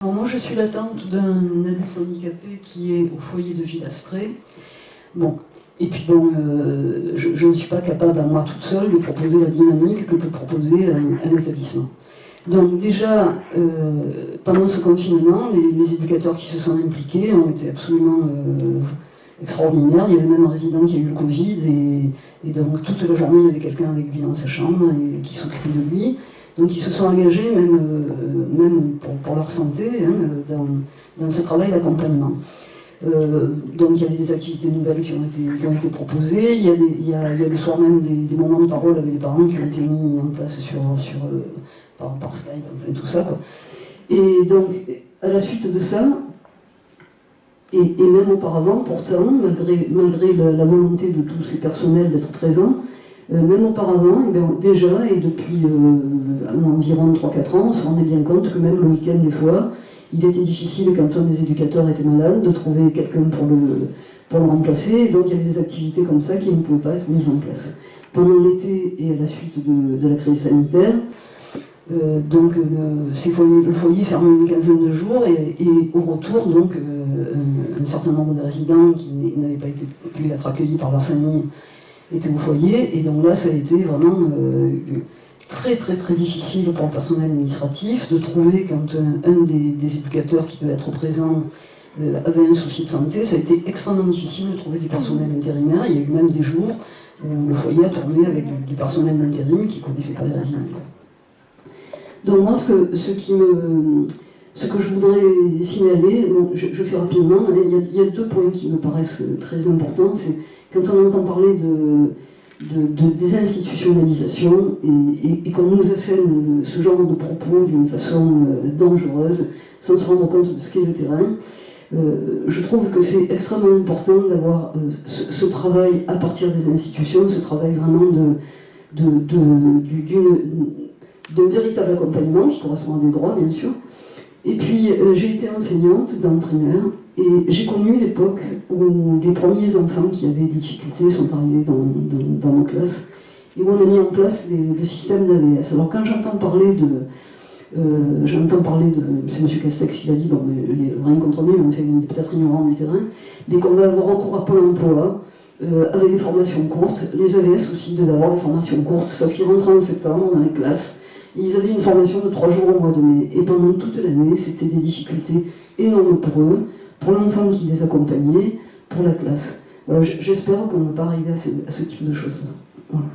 Alors moi je suis la tante d'un adulte handicapé qui est au foyer de Gillastré. Bon, et puis bon, je ne suis pas capable à moi toute seule de proposer la dynamique que peut proposer un établissement. Donc déjà, pendant ce confinement, les éducateurs qui se sont impliqués ont été absolument extraordinaires. Il y avait même un résident qui a eu le Covid et donc toute la journée il y avait quelqu'un avec lui dans sa chambre et qui s'occupait de lui. Donc ils se sont engagés même pour leur santé dans ce travail d'accompagnement. Donc il y avait des activités nouvelles qui ont été proposées, il y a le soir même des moments de parole avec les parents qui ont été mis en place par Skype, enfin tout ça, quoi. Et donc à la suite de ça, et même auparavant pourtant, malgré la volonté de tous ces personnels d'être présents, même auparavant, et bien, déjà, et depuis environ 3-4 ans, on se rendait bien compte que même le week-end, des fois, il était difficile, quand un des éducateurs était malade, de trouver quelqu'un pour le remplacer. Et donc il y avait des activités comme ça qui ne pouvaient pas être mises en place. Pendant l'été et à la suite de la crise sanitaire, le foyer fermait une quinzaine de jours et au retour, donc, un certain nombre de résidents qui n'avaient pas pu être accueillis par leur famille étaient au foyer, et donc là ça a été vraiment très très très difficile pour le personnel administratif de trouver, quand un des éducateurs qui devait être présent avait un souci de santé, ça a été extrêmement difficile de trouver du personnel intérimaire. Il y a eu même des jours où le foyer a tourné avec du personnel d'intérim qui ne connaissait pas les résidents. Donc moi ce que je voudrais signaler, bon, je fais rapidement, hein, il y a 2 points qui me paraissent très importants. C'est quand on entend parler de désinstitutionnalisation et qu'on nous assène ce genre de propos d'une façon dangereuse, sans se rendre compte de ce qu'est le terrain, je trouve que c'est extrêmement important d'avoir ce travail à partir des institutions, ce travail vraiment d'un véritable accompagnement qui correspond à des droits, bien sûr. Et puis j'ai été enseignante dans le primaire et j'ai connu l'époque où les premiers enfants qui avaient des difficultés sont arrivés dans nos classes et où on a mis en place le système d'AVS. Alors quand j'entends parler c'est M. Castex qui l'a dit, bon, mais rien contre lui, mais on fait peut-être ignorant du terrain, mais qu'on va avoir recours à Pôle emploi avec des formations courtes, les AVS aussi devaient avoir des formations courtes, sauf qu'ils rentraient en septembre dans les classes. Ils avaient une formation de 3 jours au mois de mai, et pendant toute l'année, c'était des difficultés énormes pour eux, pour l'enfant qui les accompagnait, pour la classe. Voilà, j'espère qu'on ne va pas arriver à ce type de choses-là. Voilà.